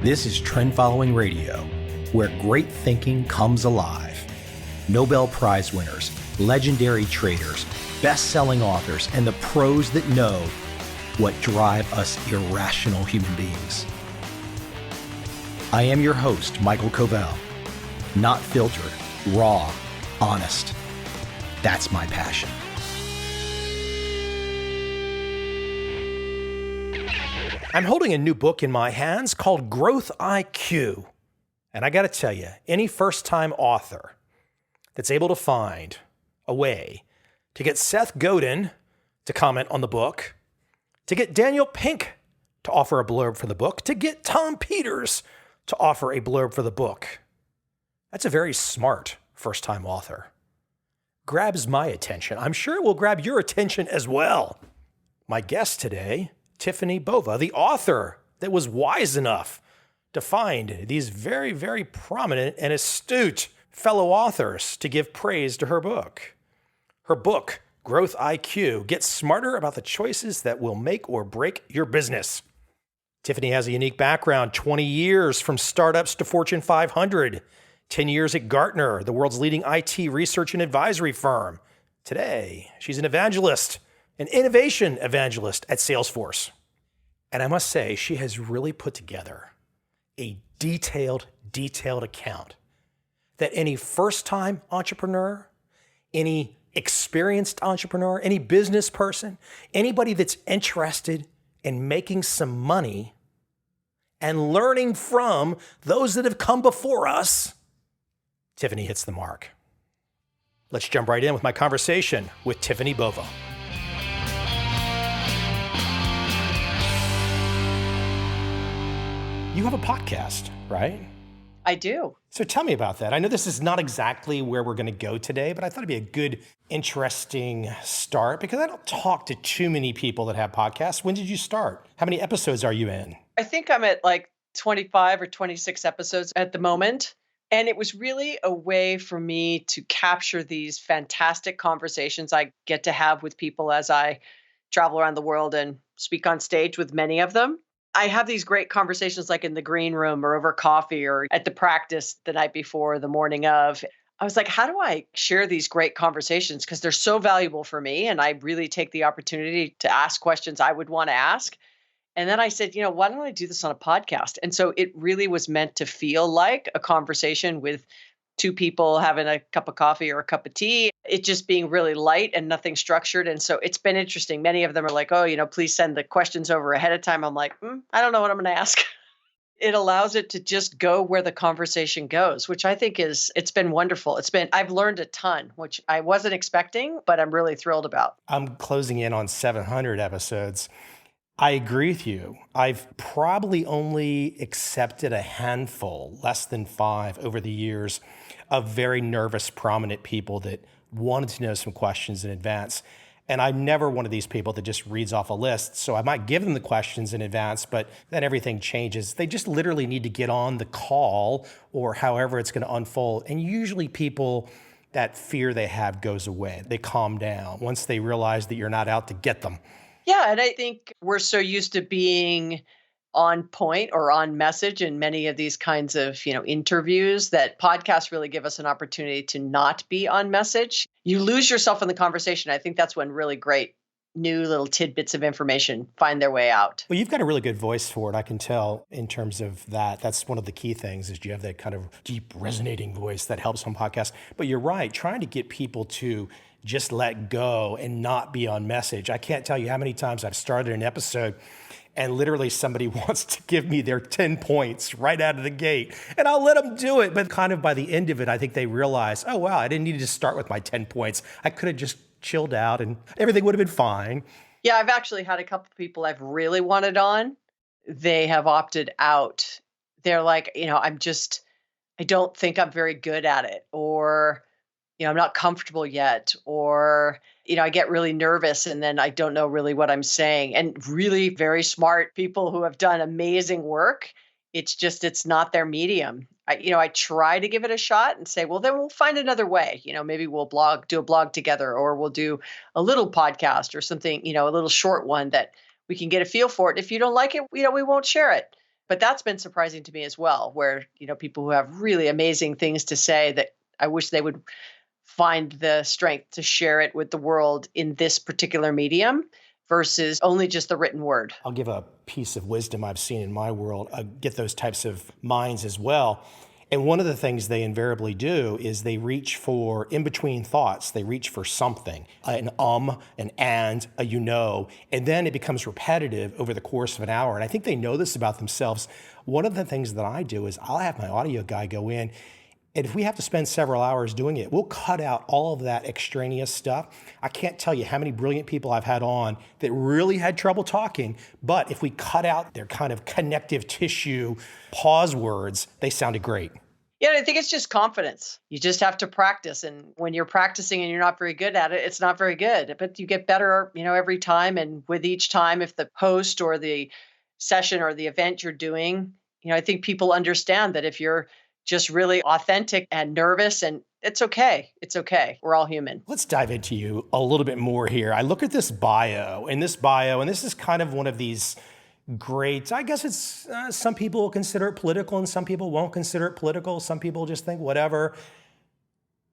This is Trend Following Radio, where great thinking comes alive. Nobel Prize winners, legendary traders, best-selling authors, and the pros that know what drive us irrational human beings. I am your host, Michael Covel. Not filtered, raw, honest. That's my passion. I'm holding a new book in my hands called Growth IQ. And I got to tell you, any first-time author that's able to find a way to get Seth Godin to comment on the book, to get Daniel Pink to offer a blurb for the book, to get Tom Peters to offer a blurb for the book, that's a very smart first-time author. Grabs my attention. I'm sure it will grab your attention as well. My guest today, Tiffani Bova, the author that was wise enough to find these very, very prominent and astute fellow authors to give praise to her book. Her book, Growth IQ, Get Smarter About the Choices That Will Make or Break Your Business. Tiffani has a unique background, 20 years from startups to Fortune 500, 10 years at Gartner, the world's leading IT research and advisory firm. Today, she's an evangelist, an innovation evangelist at Salesforce. And I must say, she has really put together a detailed account that any first-time entrepreneur, any experienced entrepreneur, any business person, anybody that's interested in making some money and learning from those that have come before us, Tiffani hits the mark. Let's jump right in with my conversation with Tiffani Bova. You have a podcast, right? I do. So tell me about that. I know this is not exactly where we're going to go today, but I thought it'd be a good, interesting start because I don't talk to too many people that have podcasts. When did you start? How many episodes are you in? I think I'm at like 25 or 26 episodes at the moment. And it was really a way for me to capture these fantastic conversations I get to have with people as I travel around the world and speak on stage with many of them. I have these great conversations like in the green room or over coffee or at the practice the night before, or the morning of. I was like, how do I share these great conversations? Because they're so valuable for me. And I really take the opportunity to ask questions I would want to ask. And then I said, why don't I do this on a podcast? And so it really was meant to feel like a conversation with two people having a cup of coffee or a cup of tea, it just being really light and nothing structured. And so it's been interesting. Many of them are like, please send the questions over ahead of time. I'm like, I don't know what I'm going to ask. It allows it to just go where the conversation goes, which I think it's been wonderful. I've learned a ton, which I wasn't expecting, but I'm really thrilled about. I'm closing in on 700 episodes. I agree with you. I've probably only accepted a handful, less than 5 over the years, of very nervous, prominent people that wanted to know some questions in advance. And I'm never one of these people that just reads off a list. So I might give them the questions in advance, but then everything changes. They just literally need to get on the call or however it's going to unfold. And usually people, that fear they have goes away. They calm down once they realize that you're not out to get them. Yeah, and I think we're so used to being on point or on message in many of these kinds of, interviews that podcasts really give us an opportunity to not be on message. You lose yourself in the conversation. I think that's when really great new little tidbits of information find their way out. Well, you've got a really good voice for it. I can tell in terms of that. That's one of the key things is you have that kind of deep resonating voice that helps on podcasts. But you're right, trying to get people to just let go and not be on message. I can't tell you how many times I've started an episode and literally somebody wants to give me their 10 points right out of the gate. And I'll let them do it. But kind of by the end of it, I think they realize, oh, wow, I didn't need to start with my 10 points. I could have just chilled out and everything would have been fine. Yeah, I've actually had a couple of people I've really wanted on. They have opted out. They're like, I don't think I'm very good at it. Or, I'm not comfortable yet. Or, I get really nervous and then I don't know really what I'm saying. And really very smart people who have done amazing work. It's not their medium. I try to give it a shot and say, well, then we'll find another way. Maybe we'll do a blog together, or we'll do a little podcast or something, a little short one that we can get a feel for it. If you don't like it, we won't share it. But that's been surprising to me as well, where, people who have really amazing things to say that I wish they would find the strength to share it with the world in this particular medium versus only just the written word. I'll give a piece of wisdom I've seen in my world. I get those types of minds as well. And one of the things they invariably do is they reach for in between thoughts. They reach for something, an an and, a and then it becomes repetitive over the course of an hour. And I think they know this about themselves. One of the things that I do is I'll have my audio guy go in, and if we have to spend several hours doing it, we'll cut out all of that extraneous stuff. I can't tell you how many brilliant people I've had on that really had trouble talking, but if we cut out their kind of connective tissue pause words, they sounded great. Yeah, I think it's just confidence. You just have to practice. And when you're practicing and you're not very good at it, it's not very good. But you get better, every time. And with each time, if the post or the session or the event you're doing, I think people understand that if you're just really authentic and nervous, and it's okay. It's okay. We're all human. Let's dive into you a little bit more here. I look at this bio, and this is kind of one of these great, I guess it's, some people will consider it political and some people won't consider it political. Some people just think whatever.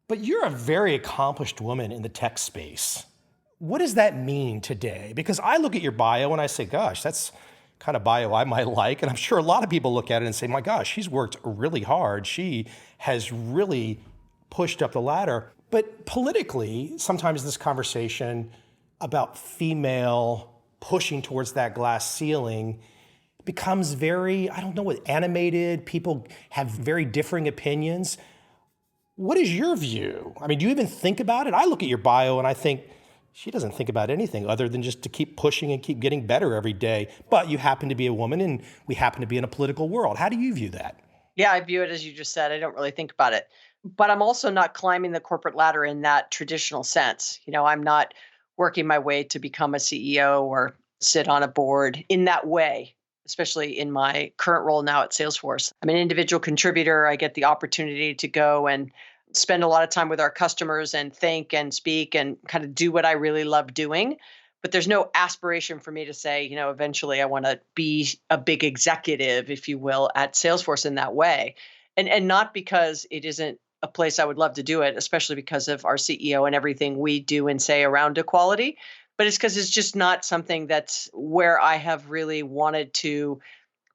But you're a very accomplished woman in the tech space. What does that mean today? Because I look at your bio and I say, gosh, that's kind of bio I might like. And I'm sure a lot of people look at it and say, my gosh, she's worked really hard. She has really pushed up the ladder. But politically, sometimes this conversation about female pushing towards that glass ceiling becomes very, I don't know what, animated. People have very differing opinions. What is your view? I mean, do you even think about it? I look at your bio and I think, she doesn't think about anything other than just to keep pushing and keep getting better every day. But you happen to be a woman and we happen to be in a political world. How do you view that? Yeah, I view it as you just said. I don't really think about it. But I'm also not climbing the corporate ladder in that traditional sense. I'm not working my way to become a CEO or sit on a board in that way, especially in my current role now at Salesforce. I'm an individual contributor. I get the opportunity to go and spend a lot of time with our customers and think and speak and kind of do what I really love doing. But there's no aspiration for me to say, eventually I want to be a big executive, if you will, at Salesforce in that way. And not because it isn't a place I would love to do it, especially because of our CEO and everything we do and say around equality. But it's because it's just not something that's where I have really wanted to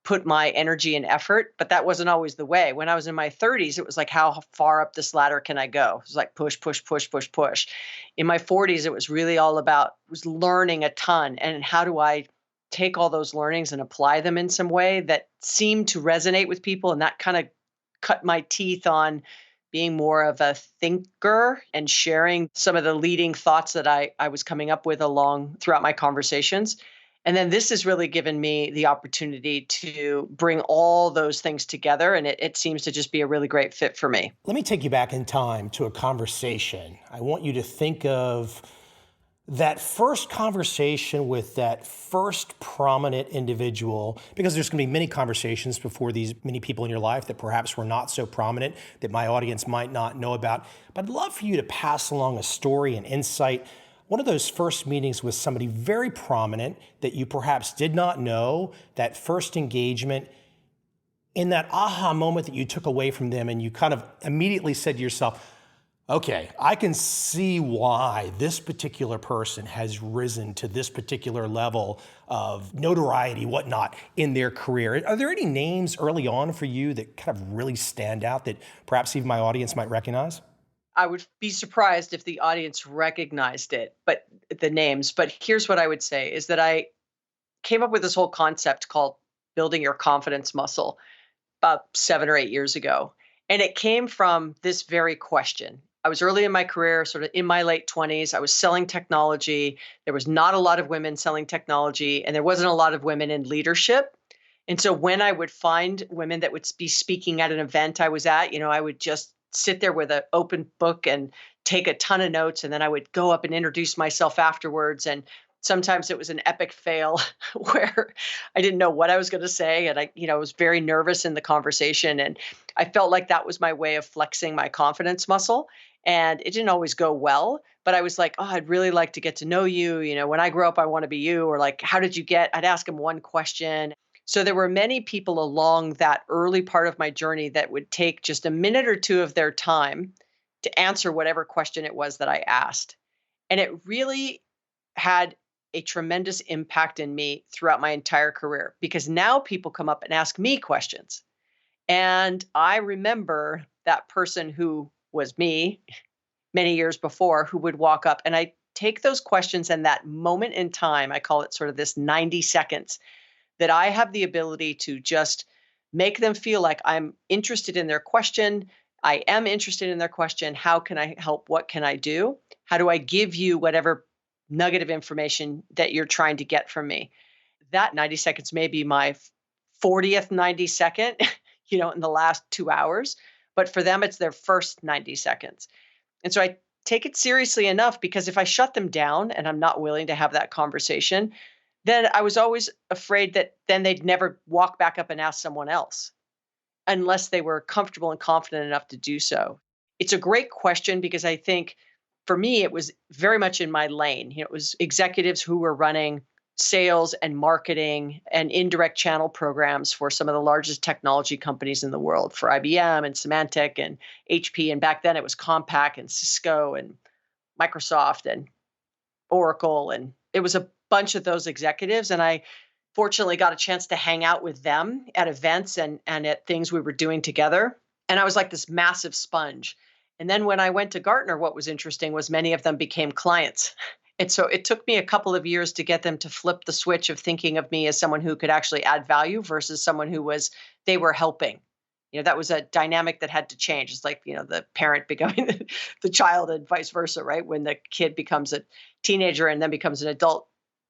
put my energy and effort, but that wasn't always the way. When I was in my 30s, it was like, how far up this ladder can I go? It was like push, push, push, push, push. In my 40s, it was really all about was learning a ton. And how do I take all those learnings and apply them in some way that seemed to resonate with people? And that kind of cut my teeth on being more of a thinker and sharing some of the leading thoughts that I was coming up with along throughout my conversations. And then this has really given me the opportunity to bring all those things together. And it seems to just be a really great fit for me. Let me take you back in time to a conversation. I want you to think of that first conversation with that first prominent individual, because there's going to be many conversations before these many people in your life that perhaps were not so prominent that my audience might not know about. But I'd love for you to pass along a story and insight. One of those first meetings with somebody very prominent that you perhaps did not know, that first engagement, in that aha moment that you took away from them and you kind of immediately said to yourself, okay, I can see why this particular person has risen to this particular level of notoriety, whatnot, in their career. Are there any names early on for you that kind of really stand out that perhaps even my audience might recognize? I would be surprised if the audience recognized it, but the names. But here's what I would say is that I came up with this whole concept called building your confidence muscle about 7 or 8 years ago. And it came from this very question. I was early in my career, sort of in my late 20s. I was selling technology. There was not a lot of women selling technology, and there wasn't a lot of women in leadership. And so when I would find women that would be speaking at an event I was at, I would just sit there with an open book and take a ton of notes. And then I would go up and introduce myself afterwards. And sometimes it was an epic fail where I didn't know what I was going to say. And I was very nervous in the conversation. And I felt like that was my way of flexing my confidence muscle. And it didn't always go well, but I was like, oh, I'd really like to get to know you. When I grow up, I want to be you. Or like, how did you get? I'd ask them one question. So there were many people along that early part of my journey that would take just a minute or two of their time to answer whatever question it was that I asked. And it really had a tremendous impact in me throughout my entire career because now people come up and ask me questions. And I remember that person who was me many years before who would walk up, and I take those questions and that moment in time, I call it sort of this 90 seconds, that I have the ability to just make them feel like I'm interested in their question. I am interested in their question. How can I help? What can I do? How do I give you whatever nugget of information that you're trying to get from me? That 90 seconds may be my 40th 90 second, in the last 2 hours. But for them, it's their first 90 seconds. And so I take it seriously enough because if I shut them down and I'm not willing to have that conversation, then I was always afraid that then they'd never walk back up and ask someone else unless they were comfortable and confident enough to do so. It's a great question because I think for me, it was very much in my lane. It was executives who were running sales and marketing and indirect channel programs for some of the largest technology companies in the world, for IBM and Symantec and HP. And back then it was Compaq and Cisco and Microsoft and Oracle. And it was a bunch of those executives. And I fortunately got a chance to hang out with them at events and at things we were doing together. And I was like this massive sponge. And then when I went to Gartner, what was interesting was many of them became clients. And so it took me a couple of years to get them to flip the switch of thinking of me as someone who could actually add value versus someone who they were helping. That was a dynamic that had to change. It's like, the parent becoming the child and vice versa, right? When the kid becomes a teenager and then becomes an adult,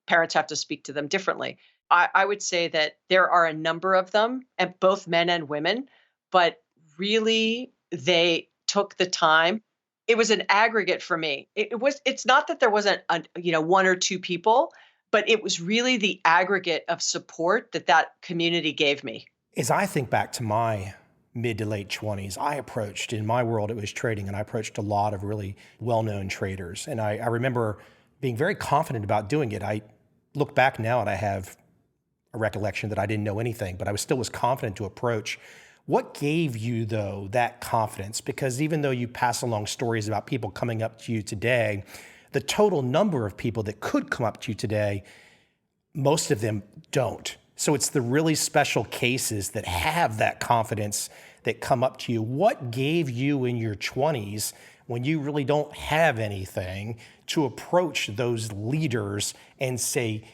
parents have to speak to them differently. I would say that there are a number of them, and both men and women, but really they took the time. It was an aggregate for me. It's not that there wasn't one or two people, but it was really the aggregate of support that community gave me. As I think back to my mid to late 20s, I approached, in my world, it was trading, and I approached a lot of really well-known traders. And I remember being very confident about doing it. I look back now and I have a recollection that I didn't know anything, but I was confident to approach. What gave you, though, that confidence? Because even though you pass along stories about people coming up to you today, the total number of people that could come up to you today, most of them don't. So it's the really special cases that have that confidence that come up to you. What gave you in your 20s, when you really don't have anything, to approach those leaders and say,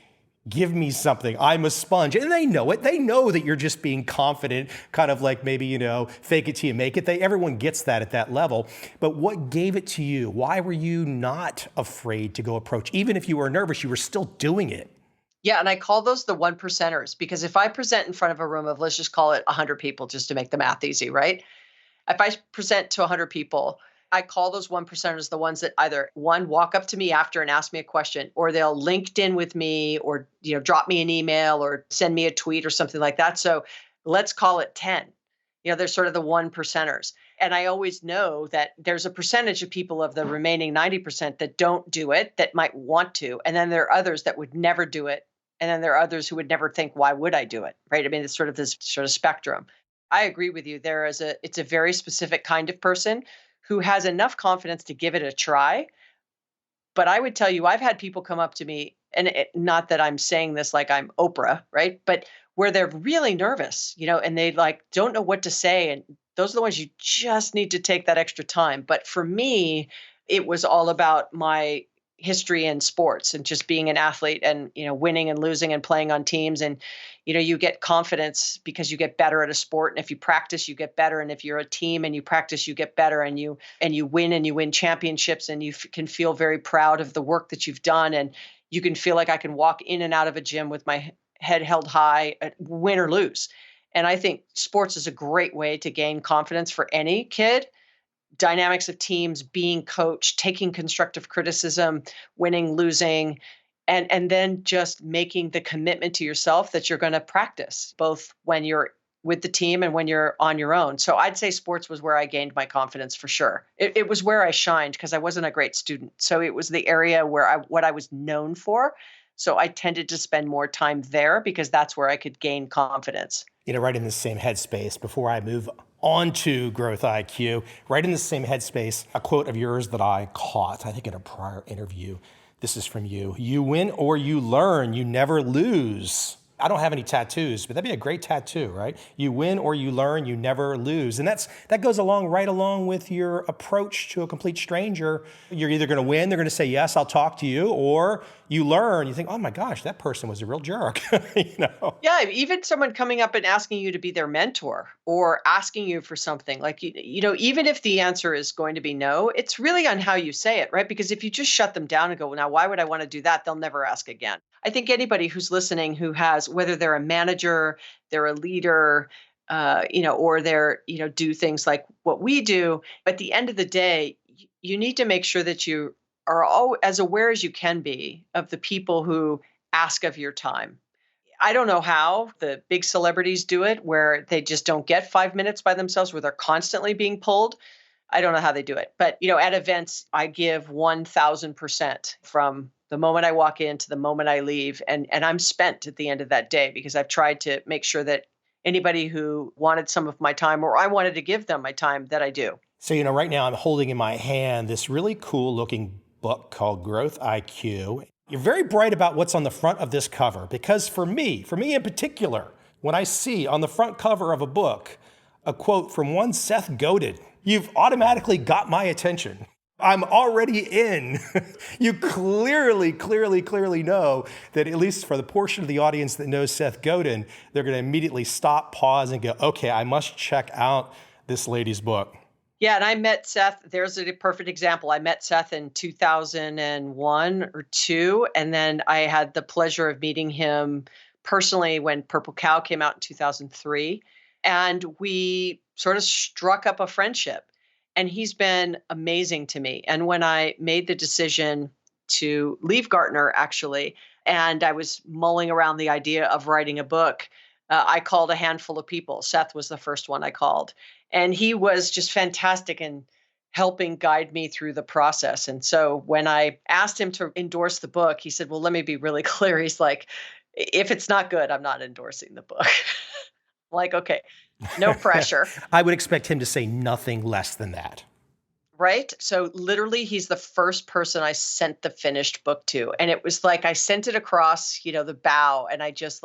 give me something, I'm a sponge? And they know it. They know that you're just being confident, kind of like maybe, fake it till you make it. Everyone gets that at that level. But what gave it to you? Why were you not afraid to go approach? Even if you were nervous, you were still doing it. Yeah, and I call those the one percenters because if I present in front of a room of, let's just call it 100 people just to make the math easy, right? If I present to 100 people, I call those one percenters the ones that either one, walk up to me after and ask me a question, or they'll LinkedIn with me, or drop me an email or send me a tweet or something like that. So let's call it 10. They're sort of the one percenters. And I always know that there's a percentage of people of the remaining 90% that don't do it, that might want to. And then there are others that would never do it. And then there are others who would never think, why would I do it? Right. I mean, it's sort of this sort of spectrum. I agree with you. It's a very specific kind of person who has enough confidence to give it a try. But I would tell you, I've had people come up to me, and not that I'm saying this like I'm Oprah, right? But where they're really nervous, and they don't know what to say. And those are the ones you just need to take that extra time. But for me, it was all about my history in sports and just being an athlete and, winning and losing and playing on teams. And, you get confidence because you get better at a sport. And if you practice, you get better. And if you're a team and you practice, you get better, and you win championships, and you can feel very proud of the work that you've done. And you can feel like I can walk in and out of a gym with my head held high, win or lose. And I think sports is a great way to gain confidence for any kid. Dynamics of teams, being coached, taking constructive criticism, winning, losing, and then just making the commitment to yourself that you're going to practice both when you're with the team and when you're on your own. So I'd say sports was where I gained my confidence for sure. It was where I shined because I wasn't a great student. So it was the area where what I was known for. So I tended to spend more time there because that's where I could gain confidence. Right in the same headspace, before I move on to growth IQ, right in the same headspace, a quote of yours that I caught, I think in a prior interview. This is from you. You win or you learn, you never lose. I don't have any tattoos, but that'd be a great tattoo, right? You win or you learn, you never lose. And that goes right along with your approach to a complete stranger. You're either going to win, they're going to say, yes, I'll talk to you, or you learn, you think, oh my gosh, that person was a real jerk. Yeah, even someone coming up and asking you to be their mentor or asking you for something like, even if the answer is going to be no, it's really on how you say it, right? Because if you just shut them down and go, well, now, why would I want to do that? They'll never ask again. I think anybody who's listening who has, whether they're a manager, they're a leader, or they're, do things like what we do, at the end of the day, you need to make sure that you are all as aware as you can be of the people who ask of your time. I don't know how the big celebrities do it, where they just don't get 5 minutes by themselves, where they're constantly being pulled. I don't know how they do it. But, at events, I give 1000% from the moment I walk in to the moment I leave. And I'm spent at the end of that day because I've tried to make sure that anybody who wanted some of my time, or I wanted to give them my time, that I do. So, right now I'm holding in my hand this really cool looking book called Growth IQ. You're very bright about what's on the front of this cover, because for me in particular, when I see on the front cover of a book a quote from one Seth Godin, you've automatically got my attention. I'm already in. You clearly know that, at least for the portion of the audience that knows Seth Godin, they're going to immediately stop, pause, and go, okay, I must check out this lady's book. Yeah, and I met Seth. There's a perfect example. I met Seth in 2001 or 2, and then I had the pleasure of meeting him personally when Purple Cow came out in 2003, and we sort of struck up a friendship. And he's been amazing to me. And when I made the decision to leave Gartner, actually, and I was mulling around the idea of writing a book, I called a handful of people. Seth was the first one I called. And he was just fantastic in helping guide me through the process. And so when I asked him to endorse the book, he said, well, let me be really clear. He's like, if it's not good, I'm not endorsing the book. I'm like, okay, no pressure. I would expect him to say nothing less than that. Right? So literally, he's the first person I sent the finished book to. And it was like I sent it across, the bow, and I just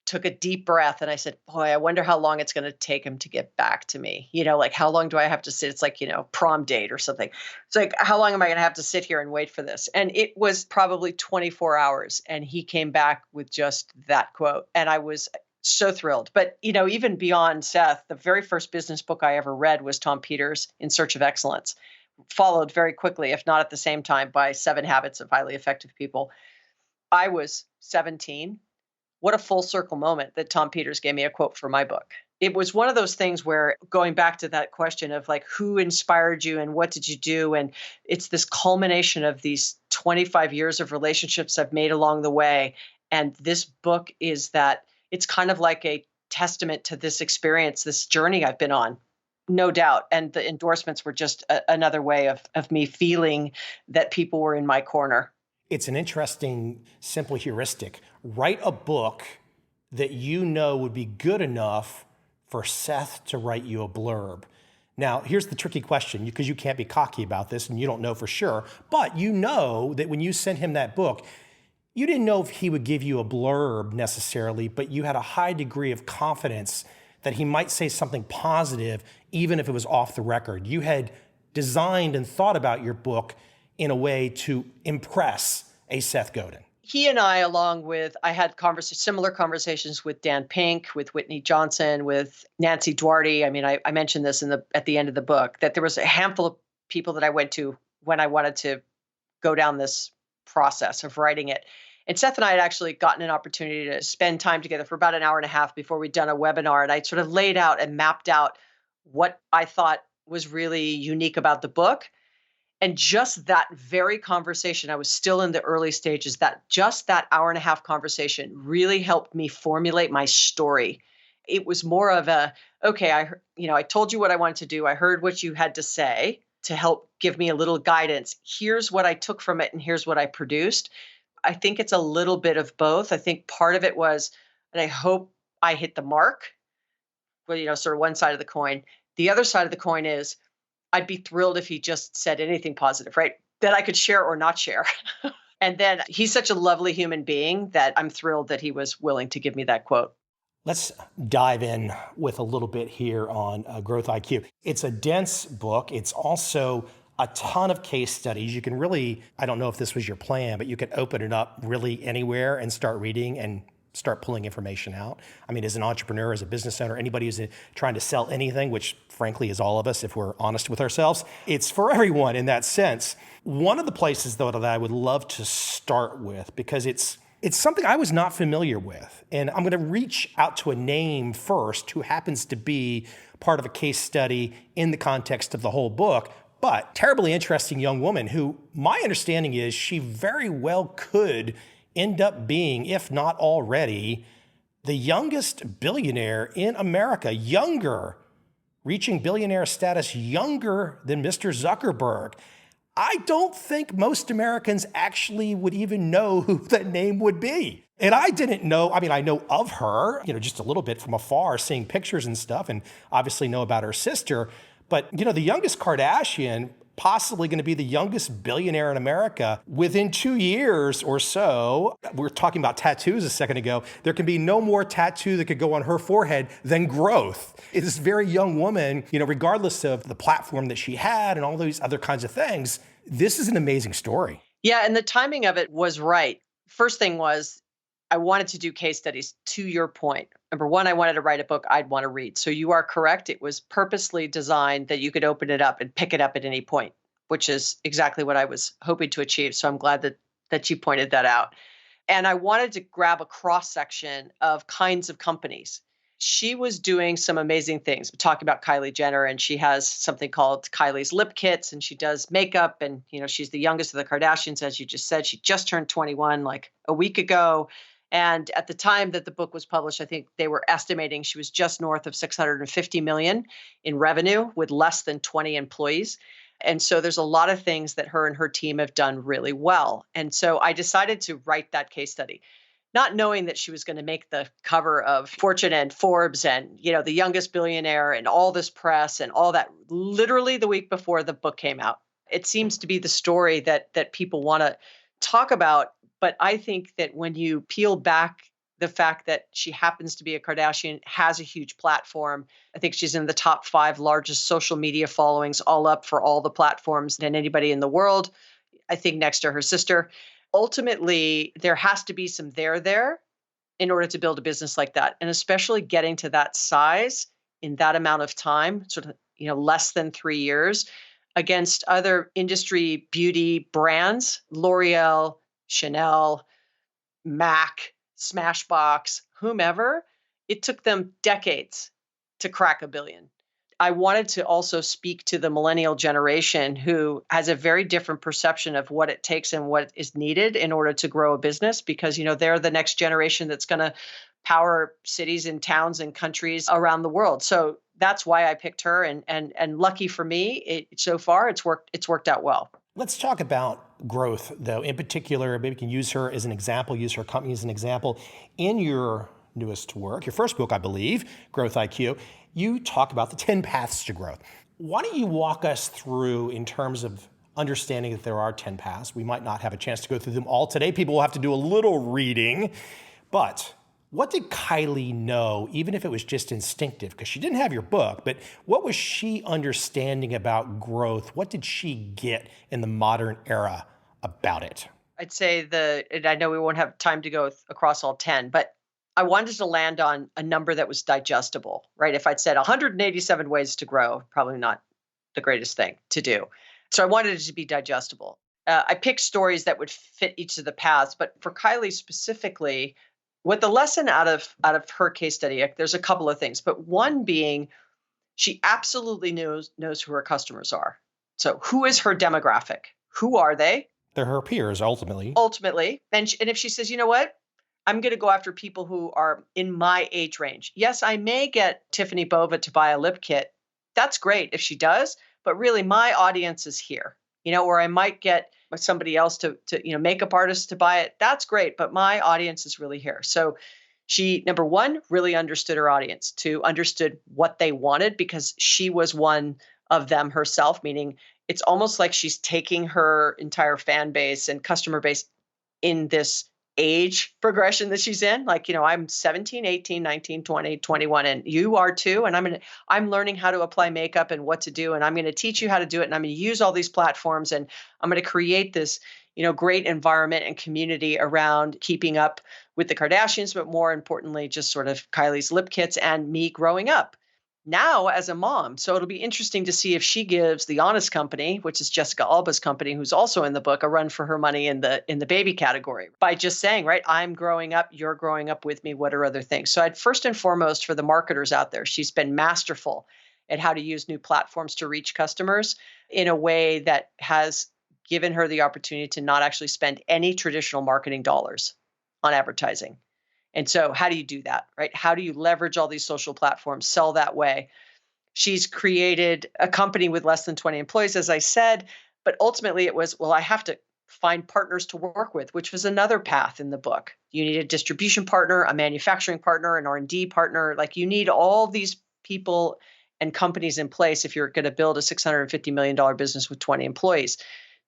took a deep breath and I said, boy, I wonder how long it's going to take him to get back to me. How long do I have to sit? It's like, prom date or something. It's like, how long am I going to have to sit here and wait for this? And it was probably 24 hours. And he came back with just that quote. And I was so thrilled. But, even beyond Seth, the very first business book I ever read was Tom Peters' In Search of Excellence, followed very quickly, if not at the same time, by 7 Habits of Highly Effective People. I was 17. What a full circle moment that Tom Peters gave me a quote for my book. It was one of those things where, going back to that question of who inspired you and what did you do? And it's this culmination of these 25 years of relationships I've made along the way. And this book is that it's kind of like a testament to this experience, this journey I've been on, no doubt. And the endorsements were just another way of me feeling that people were in my corner. It's an interesting, simple heuristic. Write a book that would be good enough for Seth to write you a blurb. Now, here's the tricky question, because you can't be cocky about this and you don't know for sure, but you know that when you sent him that book, you didn't know if he would give you a blurb necessarily, but you had a high degree of confidence that he might say something positive, even if it was off the record. You had designed and thought about your book in a way to impress a Seth Godin. He and I, along with, I had similar conversations with Dan Pink, with Whitney Johnson, with Nancy Duarte. I mean, I mentioned this at the end of the book, that there was a handful of people that I went to when I wanted to go down this process of writing it. And Seth and I had actually gotten an opportunity to spend time together for about an hour and a half before we'd done a webinar. And I sort of laid out and mapped out what I thought was really unique about the book. And just that very conversation, I was still in the early stages, that hour and a half conversation really helped me formulate my story. It was more of okay, I told you what I wanted to do. I heard what you had to say to help give me a little guidance. Here's what I took from it and here's what I produced. I think it's a little bit of both. I think part of it was, and I hope I hit the mark, well, sort of one side of the coin. The other side of the coin is I'd be thrilled if he just said anything positive, right? That I could share or not share. And then he's such a lovely human being that I'm thrilled that he was willing to give me that quote. Let's dive in with a little bit here on Growth IQ. It's a dense book. It's also a ton of case studies. You can really, I don't know if this was your plan, but you could open it up really anywhere and start reading and start pulling information out. I mean, as an entrepreneur, as a business owner, anybody who's trying to sell anything, which frankly is all of us if we're honest with ourselves, it's for everyone in that sense. One of the places, though, that I would love to start with, because it's something I was not familiar with. And I'm going to reach out to a name first who happens to be part of a case study in the context of the whole book, but terribly interesting young woman who my understanding is she very well could end up being, if not already, the youngest billionaire in America, younger, reaching billionaire status younger than Mr. Zuckerberg. I don't think most Americans actually would even know who that name would be. And I didn't know, I mean, I know of her, just a little bit from afar, seeing pictures and stuff, and obviously know about her sister. But, the youngest Kardashian, possibly going to be the youngest billionaire in America within 2 years or so. We were talking about tattoos a second ago. There can be no more tattoo that could go on her forehead than growth. It's this very young woman, regardless of the platform that she had and all these other kinds of things. This is an amazing story. Yeah, and the timing of it was right. First thing was, I wanted to do case studies to your point. Number one, I wanted to write a book I'd want to read. So you are correct. It was purposely designed that you could open it up and pick it up at any point, which is exactly what I was hoping to achieve. So I'm glad that you pointed that out. And I wanted to grab a cross section of kinds of companies. She was doing some amazing things. We're talking about Kylie Jenner, and she has something called Kylie's Lip Kits, and she does makeup. And, she's the youngest of the Kardashians, as you just said. She just turned 21 like a week ago. And at the time that the book was published, I think they were estimating she was just north of 650 million in revenue with less than 20 employees. And so there's a lot of things that her and her team have done really well. And so I decided to write that case study, not knowing that she was going to make the cover of Fortune and Forbes and, the youngest billionaire and all this press and all that literally the week before the book came out. It seems to be the story that people want to talk about. But I think that when you peel back the fact that she happens to be a Kardashian, has a huge platform, I think she's in the top 5 largest social media followings, all up for all the platforms than anybody in the world, I think next to her sister. Ultimately, there has to be some there in order to build a business like that. And especially getting to that size in that amount of time, sort of, less than 3 years, against other industry beauty brands, L'Oreal, Chanel, MAC, Smashbox, whomever, it took them decades to crack $1 billion. I wanted to also speak to the millennial generation who has a very different perception of what it takes and what is needed in order to grow a business, because, they're the next generation that's going to power cities and towns and countries around the world. So that's why I picked her. And lucky for me, so far it's worked out well. Let's talk about growth, though. In particular, maybe we can use her as an example, use her company as an example. In your newest work, your first book, I believe, Growth IQ, you talk about the 10 paths to growth. Why don't you walk us through in terms of understanding that there are 10 paths? We might not have a chance to go through them all today. People will have to do a little reading. But what did Kylie know, even if it was just instinctive? Because she didn't have your book, but what was she understanding about growth? What did she get in the modern era about it? I'd say and I know we won't have time to go across all 10, but I wanted to land on a number that was digestible, right? If I'd said 187 ways to grow, probably not the greatest thing to do. So I wanted it to be digestible. I picked stories that would fit each of the paths, but for Kylie specifically, what the lesson out of her case study, there's a couple of things, but one being she absolutely knows who her customers are. So who is her demographic? Who are they? They're her peers, ultimately. And if she says, you know what? I'm going to go after people who are in my age range. Yes, I may get Tiffani Bova to buy a lip kit. That's great if she does, but really my audience is here, or I might get somebody else to makeup artists to buy it, that's great. But my audience is really here. So she, number one, really understood her audience. Two, understood what they wanted because she was one of them herself, meaning it's almost like she's taking her entire fan base and customer base in this age progression that she's in. Like, I'm 17, 18, 19, 20, 21, and you are too. And I'm learning how to apply makeup and what to do. And I'm going to teach you how to do it. And I'm going to use all these platforms and I'm going to create this, great environment and community around keeping up with the Kardashians, but more importantly, just sort of Kylie's lip kits and me growing up now as a mom. So it'll be interesting to see if she gives the Honest Company, which is Jessica Alba's company, who's also in the book, a run for her money in the baby category by just saying, right, I'm growing up, you're growing up with me. What are other things? So I'd first and foremost for the marketers out there, she's been masterful at how to use new platforms to reach customers in a way that has given her the opportunity to not actually spend any traditional marketing dollars on advertising. And so how do you do that, right? How do you leverage all these social platforms, sell that way? She's created a company with less than 20 employees, as I said, but ultimately it was, well, I have to find partners to work with, which was another path in the book. You need a distribution partner, a manufacturing partner, an R&D partner. Like you need all these people and companies in place if you're going to build a $650 million business with 20 employees.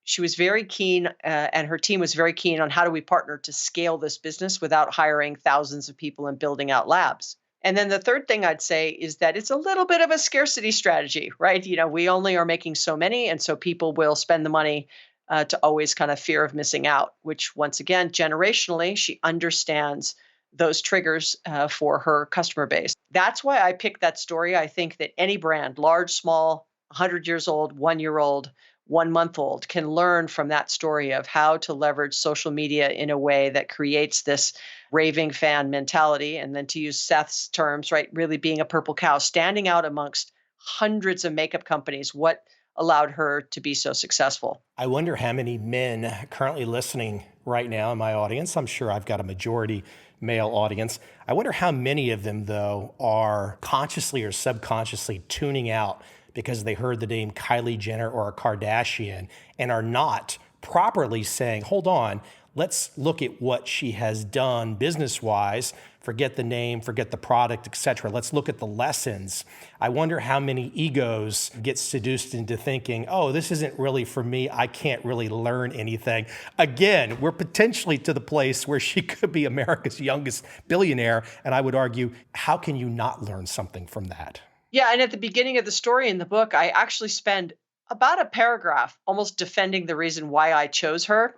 She was very keen, and her team was very keen on how do we partner to scale this business without hiring thousands of people and building out labs. And then the third thing I'd say is that it's a little bit of a scarcity strategy, right? We only are making so many, and so people will spend the money to always kind of fear of missing out, which once again, generationally, she understands those triggers for her customer base. That's why I picked that story. I think that any brand, large, small, 100 years old, 1 year old, 1 month old, can learn from that story of how to leverage social media in a way that creates this raving fan mentality. And then to use Seth's terms, right, really being a purple cow, standing out amongst hundreds of makeup companies, what allowed her to be so successful. I wonder how many men currently listening right now in my audience. I'm sure I've got a majority male audience. I wonder how many of them, though, are consciously or subconsciously tuning out because they heard the name Kylie Jenner or a Kardashian and are not properly saying, hold on, let's look at what she has done business-wise. Forget the name, forget the product, etc. Let's look at the lessons. I wonder how many egos get seduced into thinking, oh, this isn't really for me. I can't really learn anything. Again, we're potentially to the place where she could be America's youngest billionaire. And I would argue, how can you not learn something from that? Yeah, and at the beginning of the story in the book, I actually spend about a paragraph almost defending the reason why I chose her.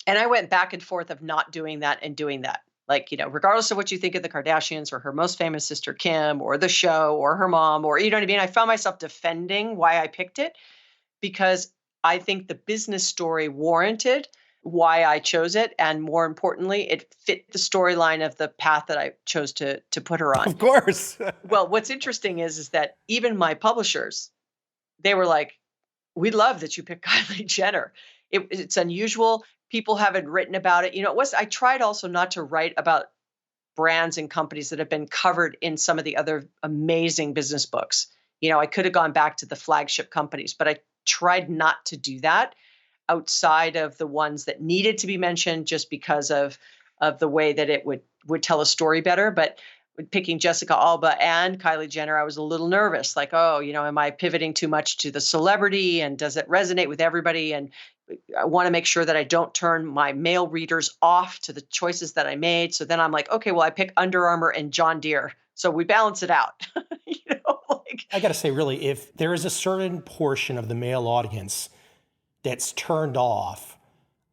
And I went back and forth of not doing that and doing that. Like, regardless of what you think of the Kardashians or her most famous sister, Kim, or the show or her mom, or you know what I mean? I found myself defending why I picked it because I think the business story warranted why I chose it. And more importantly, it fit the storyline of the path that I chose to put her on. Of course. Well, what's interesting is that even my publishers, they were like, we love that you picked Kylie Jenner. It's unusual. People haven't written about it. I tried also not to write about brands and companies that have been covered in some of the other amazing business books. I could have gone back to the flagship companies, but I tried not to do that outside of the ones that needed to be mentioned just because of the way that it would tell a story better. But picking Jessica Alba and Kylie Jenner, I was a little nervous, like, oh, am I pivoting too much to the celebrity and does it resonate with everybody? And I want to make sure that I don't turn my male readers off to the choices that I made. So then I'm like, okay, well, I pick Under Armour and John Deere. So we balance it out. I got to say, really, if there is a certain portion of the male audience that's turned off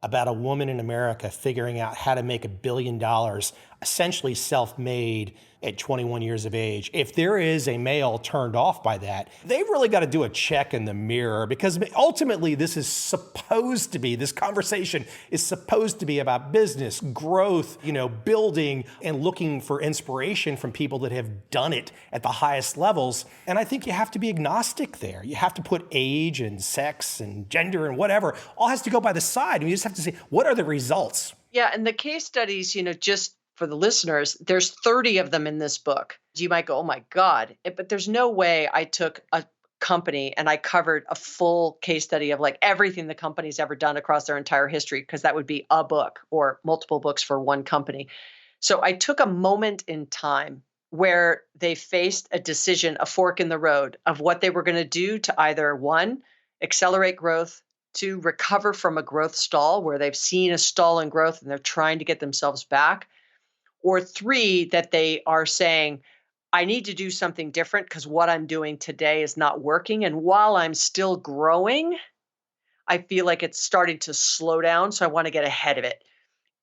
about a woman in America figuring out how to make $1 billion, essentially self-made at 21 years of age. If there is a male turned off by that, they've really got to do a check in the mirror because ultimately this conversation is supposed to be about business, growth, building and looking for inspiration from people that have done it at the highest levels. And I think you have to be agnostic there. You have to put age and sex and gender and whatever, all has to go by the side. And you just have to say, what are the results? Yeah, and the case studies, just for the listeners, there's 30 of them in this book. You might go, oh my God, but there's no way I took a company and I covered a full case study of like everything the company's ever done across their entire history, because that would be a book or multiple books for one company. So I took a moment in time where they faced a decision, a fork in the road of what they were going to do to either one, accelerate growth, two, recover from a growth stall where they've seen a stall in growth and they're trying to get themselves back, or three, that they are saying, I need to do something different because what I'm doing today is not working. And while I'm still growing, I feel like it's starting to slow down. So I want to get ahead of it.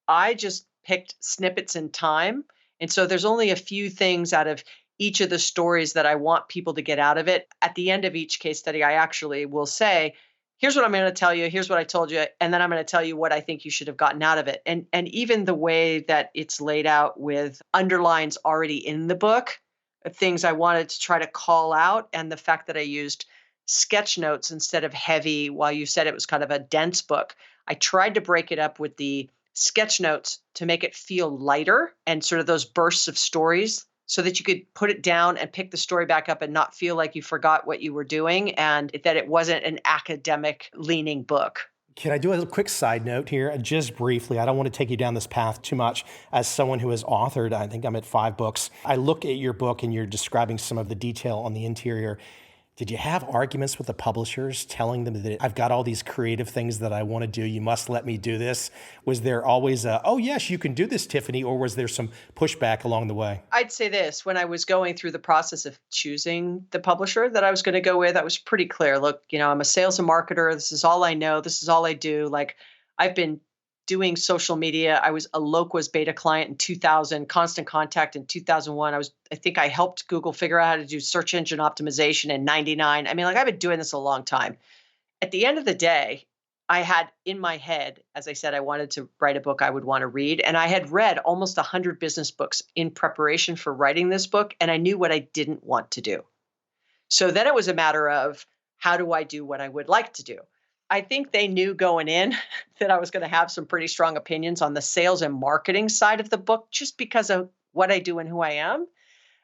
I just picked snippets in time. And so there's only a few things out of each of the stories that I want people to get out of it. At the end of each case study, I actually will say, here's what I'm going to tell you, here's what I told you, and then I'm going to tell you what I think you should have gotten out of it. And even the way that it's laid out with underlines already in the book, things I wanted to try to call out, and the fact that I used sketch notes instead of heavy, while you said it was kind of a dense book. I tried to break it up with the sketch notes to make it feel lighter and sort of those bursts of stories so that you could put it down and pick the story back up and not feel like you forgot what you were doing, and that it wasn't an academic leaning book. Can I do a quick side note here, just briefly? I don't want to take you down this path too much. As someone who has authored, I think I'm at 5 books. I look at your book and you're describing some of the detail on the interior. Did you have arguments with the publishers telling them that I've got all these creative things that I want to do, you must let me do this? Was there always a, oh yes, you can do this, Tiffani, or was there some pushback along the way? I'd say this, when I was going through the process of choosing the publisher that I was going to go with, I was pretty clear. Look, I'm a sales and marketer. This is all I know. This is all I do. Like, I've been doing social media. I was a Loqua's beta client in 2000, Constant Contact in 2001. I think I helped Google figure out how to do search engine optimization in 99. I mean, like, I've been doing this a long time. At the end of the day, I had in my head, as I said, I wanted to write a book I would want to read. And I had read almost 100 business books in preparation for writing this book. And I knew what I didn't want to do. So then it was a matter of, how do I do what I would like to do? I think they knew going in that I was going to have some pretty strong opinions on the sales and marketing side of the book, just because of what I do and who I am.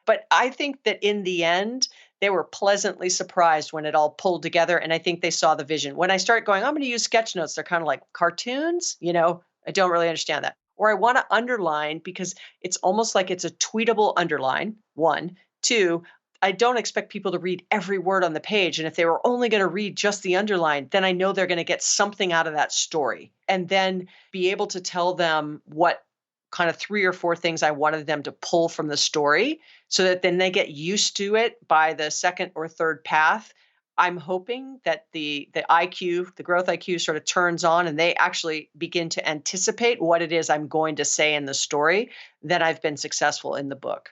But I think that in the end, they were pleasantly surprised when it all pulled together. And I think they saw the vision. When I start going, I'm going to use sketch notes, they're kind of like cartoons. I don't really understand that. Or I want to underline because it's almost like it's a tweetable underline, one. Two, I don't expect people to read every word on the page. And if they were only going to read just the underline, then I know they're going to get something out of that story. And then be able to tell them what kind of 3 or 4 things I wanted them to pull from the story, so that then they get used to it by the second or third path. I'm hoping that the IQ, the growth IQ, sort of turns on and they actually begin to anticipate what it is I'm going to say in the story. Then I've been successful in the book.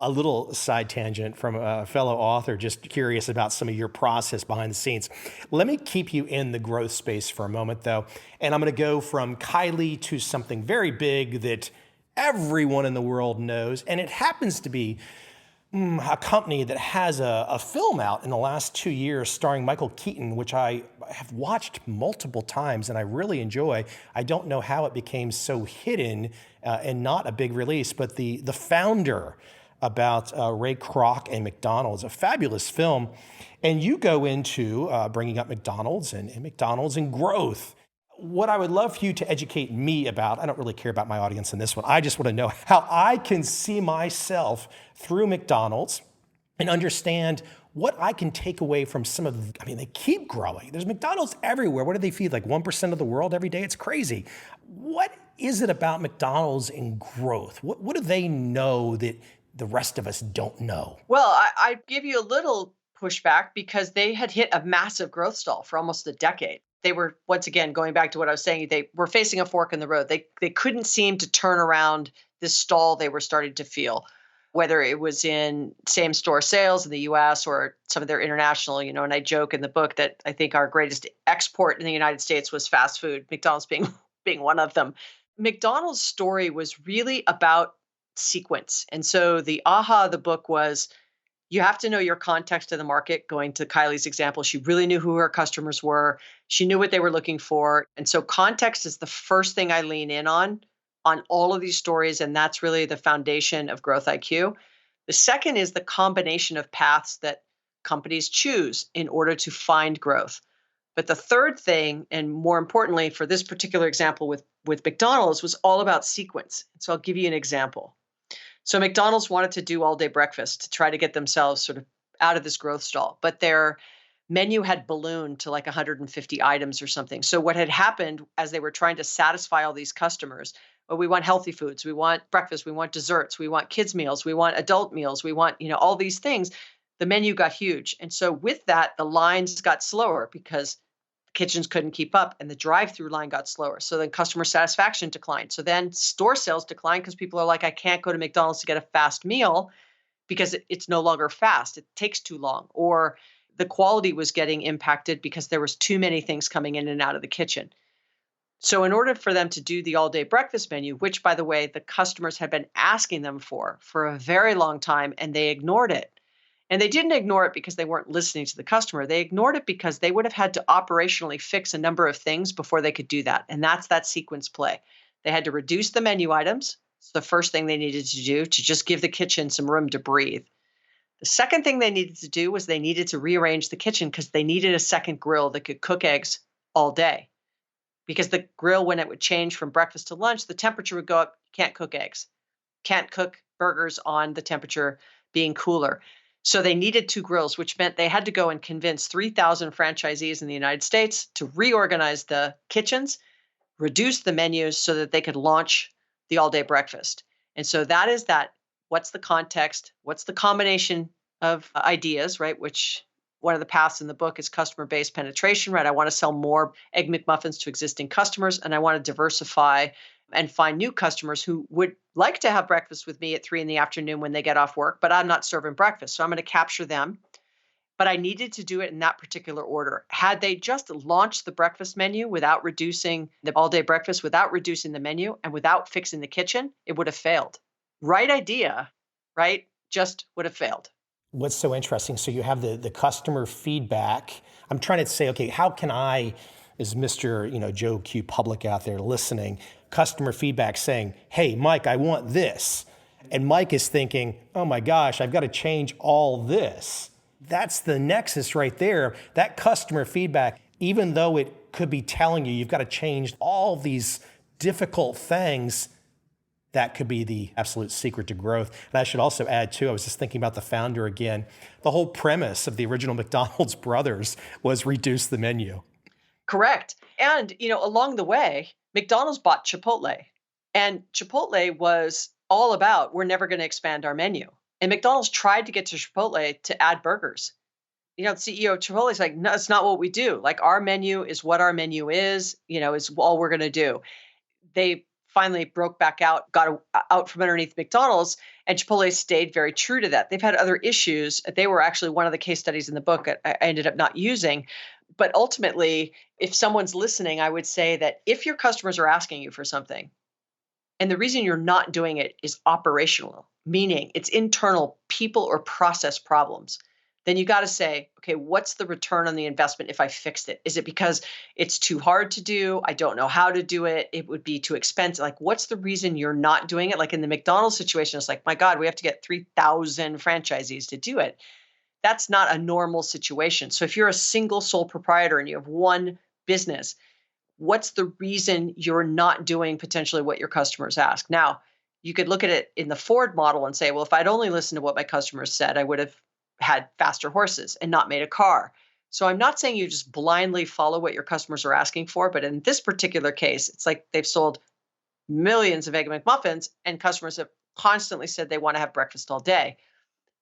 A little side tangent from a fellow author, just curious about some of your process behind the scenes. Let me keep you in the growth space for a moment, though. And I'm going to go from Kylie to something very big that everyone in the world knows. And it happens to be a company that has a film out in the last 2 years starring Michael Keaton, which I have watched multiple times and I really enjoy. I don't know how it became so hidden and not a big release, but the founder, about Ray Kroc and McDonald's, a fabulous film. And you go into bringing up McDonald's and McDonald's and growth. What I would love for you to educate me about, I don't really care about my audience in this one. I just want to know how I can see myself through McDonald's and understand what I can take away from some of, they keep growing. There's McDonald's everywhere. What do they feed? Like 1% of the world every day? It's crazy. What is it about McDonald's and growth? What do they know that the rest of us don't know? Well, I give you a little pushback because they had hit a massive growth stall for almost a decade. They were, once again, going back to what I was saying, they were facing a fork in the road. They couldn't seem to turn around this stall they were starting to feel, whether it was in same store sales in the US or some of their international, and I joke in the book that I think our greatest export in the United States was fast food, McDonald's being one of them. McDonald's story was really about sequence. And so the aha of the book was, you have to know your context of the market. Going to Kylie's example, she really knew who her customers were. She knew what they were looking for. And so context is the first thing I lean in on all of these stories. And that's really the foundation of growth IQ. The second is the combination of paths that companies choose in order to find growth. But the third thing, and more importantly for this particular example with McDonald's, was all about sequence. So I'll give you an example. So McDonald's wanted to do all day breakfast to try to get themselves sort of out of this growth stall, but their menu had ballooned to like 150 items or something. So what had happened as they were trying to satisfy all these customers, well, we want healthy foods, we want breakfast, we want desserts, we want kids meals, we want adult meals, we want, all these things. The menu got huge. And so with that, the lines got slower because kitchens couldn't keep up and the drive-through line got slower. So then customer satisfaction declined. So then store sales declined because people are like, I can't go to McDonald's to get a fast meal because it's no longer fast. It takes too long. Or the quality was getting impacted because there was too many things coming in and out of the kitchen. So in order for them to do the all-day breakfast menu, which by the way, the customers had been asking them for a very long time, and they ignored it. And they didn't ignore it because they weren't listening to the customer. They ignored it because they would have had to operationally fix a number of things before they could do that. And that's that sequence play. They had to reduce the menu items. It's the first thing they needed to do to just give the kitchen some room to breathe. The second thing they needed to do was they needed to rearrange the kitchen because they needed a second grill that could cook eggs all day. Because the grill, when it would change from breakfast to lunch, the temperature would go up. Can't cook eggs. Can't cook burgers on the temperature being cooler. So they needed two grills, which meant they had to go and convince 3,000 franchisees in the United States to reorganize the kitchens, reduce the menus so that they could launch the all-day breakfast. And so that is that. What's the context? What's the combination of ideas, right? Which one of the paths in the book is customer-based penetration, right? I want to sell more Egg McMuffins to existing customers, and I want to diversify and find new customers who would like to have breakfast with me at 3 p.m. when they get off work, but I'm not serving breakfast. So I'm going to capture them. But I needed to do it in that particular order. Had they just launched the breakfast menu without reducing the all-day breakfast, without reducing the menu, and without fixing the kitchen, it would have failed. Right idea, right? Just would have failed. What's so interesting, so you have the customer feedback. I'm trying to say, okay, how can I, as Mr. Joe Q Public out there listening, customer feedback saying, hey, Mike, I want this. And Mike is thinking, oh my gosh, I've got to change all this. That's the nexus right there. That customer feedback, even though it could be telling you you've got to change all these difficult things, that could be the absolute secret to growth. And I should also add too, I was just thinking about the founder again. The whole premise of the original McDonald's brothers was reduce the menu. Correct. And, along the way, McDonald's bought Chipotle. And Chipotle was all about, we're never going to expand our menu. And McDonald's tried to get to Chipotle to add burgers. The CEO of Chipotle is like, no, it's not what we do. Like, our menu is what our menu is all we're going to do. They finally broke back out, got out from underneath McDonald's, and Chipotle stayed very true to that. They've had other issues. They were actually one of the case studies in the book I ended up not using. But ultimately, if someone's listening, I would say that if your customers are asking you for something, and the reason you're not doing it is operational, meaning it's internal people or process problems, then you got to say, okay, what's the return on the investment if I fixed it? Is it because it's too hard to do? I don't know how to do it. It would be too expensive. Like, what's the reason you're not doing it? Like in the McDonald's situation, it's like, my God, we have to get 3,000 franchisees to do it. That's not a normal situation. So if you're a single sole proprietor and you have one business, what's the reason you're not doing potentially what your customers ask? Now, you could look at it in the Ford model and say, well, if I'd only listened to what my customers said, I would have had faster horses and not made a car. So I'm not saying you just blindly follow what your customers are asking for, but in this particular case, it's like they've sold millions of Egg McMuffins and customers have constantly said they want to have breakfast all day.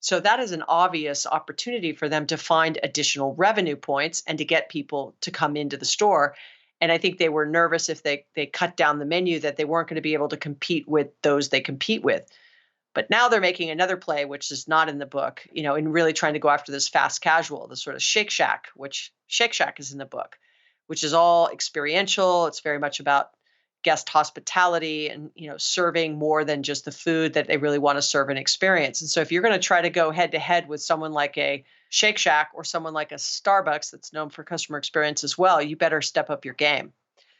So that is an obvious opportunity for them to find additional revenue points and to get people to come into the store. And I think they were nervous if they cut down the menu that they weren't going to be able to compete with those they compete with. But now they're making another play, which is not in the book, in really trying to go after this fast casual, the sort of Shake Shack, which Shake Shack is in the book, which is all experiential. It's very much about guest hospitality and, serving more than just the food that they really want to serve and experience. And so if you're going to try to go head to head with someone like a Shake Shack or someone like a Starbucks that's known for customer experience as well, you better step up your game.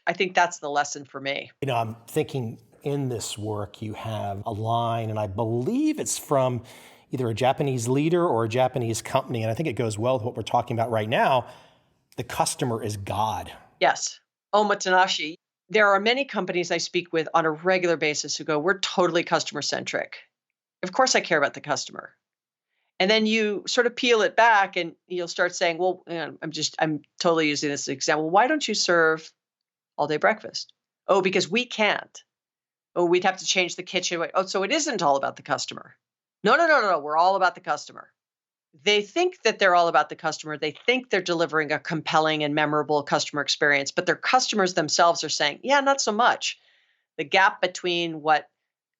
I think that's the lesson for me. I'm thinking in this work, you have a line, and I believe it's from, either a Japanese leader or a Japanese company, and I think it goes well with what we're talking about right now, the customer is God. Yes. Omotenashi. There are many companies I speak with on a regular basis who go, we're totally customer centric. Of course, I care about the customer. And then you sort of peel it back and you'll start saying, well, I'm totally using this example. Why don't you serve all day breakfast? Oh, because we can't. Oh, we'd have to change the kitchen. Oh, so it isn't all about the customer. No, no, no, no, no. We're all about the customer. They think that they're all about the customer. They think they're delivering a compelling and memorable customer experience, but their customers themselves are saying, yeah, not so much. The gap between what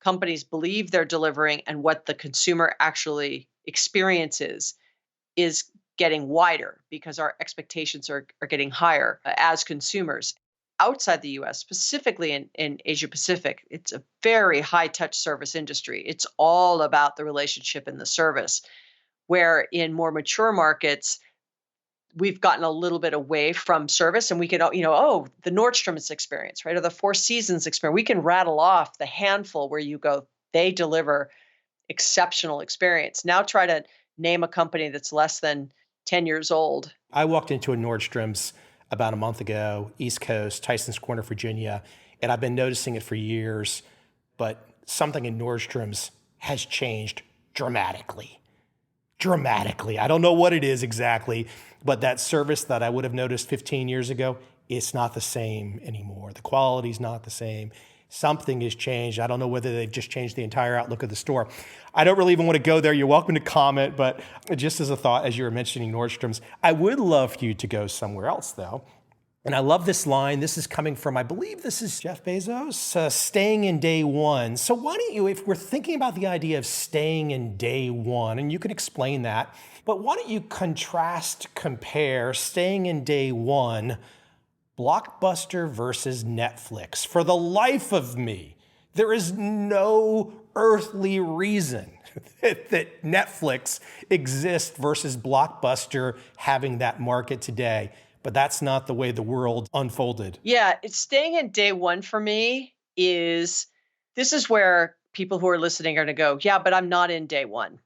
companies believe they're delivering and what the consumer actually experiences is getting wider because our expectations are getting higher as consumers. Outside the US, specifically in Asia Pacific, it's a very high touch service industry. It's all about the relationship and the service. Where in more mature markets, we've gotten a little bit away from service and we can, the Nordstrom's experience, right? Or the Four Seasons experience. We can rattle off the handful where you go, they deliver exceptional experience. Now try to name a company that's less than 10 years old. I walked into a Nordstrom's about a month ago, East Coast, Tyson's Corner, Virginia, and I've been noticing it for years, but something in Nordstrom's has changed dramatically. Dramatically. I don't know what it is exactly, but that service that I would have noticed 15 years ago, it's not the same anymore. The quality's not the same. Something has changed. I don't know whether they've just changed the entire outlook of the store. I don't really even want to go there. You're welcome to comment, but just as a thought, as you were mentioning Nordstrom's, I would love for you to go somewhere else though. And I love this line. This is coming from, I believe this is Jeff Bezos, staying in day one. So why don't you, if we're thinking about the idea of staying in day one, and you can explain that, but why don't you compare staying in day one, Blockbuster versus Netflix? For the life of me, there is no earthly reason that Netflix exists versus Blockbuster having that market today. But that's not the way the world unfolded. Yeah, it's staying in day one for me this is where people who are listening are going to go, yeah, but I'm not in day one.